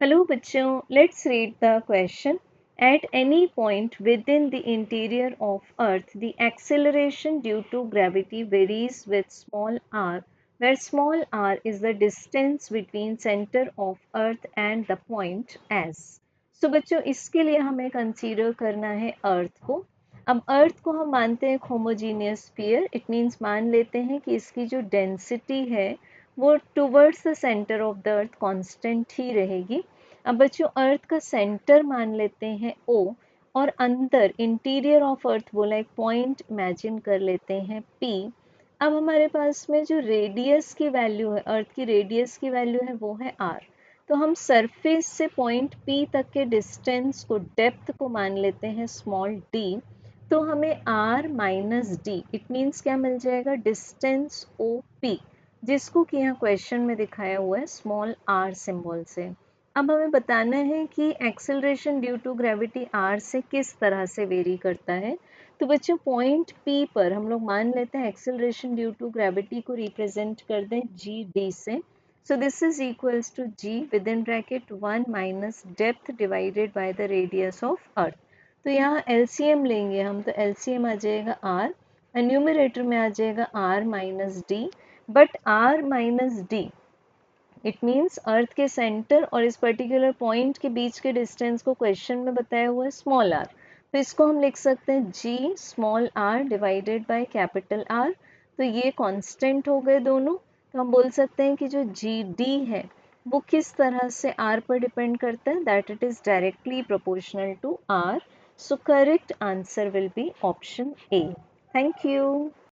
Hello bachcho, let's read the question. At any point within the interior of Earth, the acceleration due to gravity varies with small r, where small r is the distance between center of Earth and the point S. So बच्चों इसके लिए हमें consider करना है अर्थ को। अब अर्थ को हम मानते हैं होमोजीनियस स्फीयर, इट मीन्स मान लेते हैं कि इसकी जो डेंसिटी है वो towards the centre of the earth constant ही रहेगी। अब बच्चों अर्थ का सेंटर मान लेते हैं O और अंदर इंटीरियर ऑफ अर्थ बोला एक पॉइंट इमेजिन कर लेते हैं P। अब हमारे पास में जो रेडियस की वैल्यू है, अर्थ की रेडियस की वैल्यू है वो है R। तो हम सरफेस से पॉइंट P तक के डिस्टेंस को, डेप्थ को मान लेते हैं स्मॉल d। तो हमें R minus D it means क्या मिल जाएगा, डिस्टेंस OP, जिसको कि यहाँ क्वेश्चन में दिखाया हुआ है स्मॉल r सिंबल से। अब हमें बताना है कि acceleration due to gravity r से किस तरह से वेरी करता है। तो बच्चों पॉइंट P पर हम लोग मान लेते हैं एक्सेलरेशन ड्यू टू ग्रेविटी को रिप्रेजेंट कर दें GD से। So this is equals to g within bracket 1 minus depth divided by the radius of earth। तो यहाँ LCM लेंगे हम, तो LCM आ जाएगा r, न्यूमरेटर में आ जाएगा r minus D. But r minus D it means earth के सेंटर और इस पर्टिकुलर पॉइंट के बीच के डिस्टेंस को क्वेश्चन में बताया हुआ है स्मॉल r। तो इसको हम लिख सकते हैं g small r divided by capital R। तो ये कांस्टेंट हो गए दोनों। तो हम बोल सकते हैं कि जो GD है वो किस तरह से R पर डिपेंड करता है, that it is directly proportional to R। So correct answer will be option A। Thank you.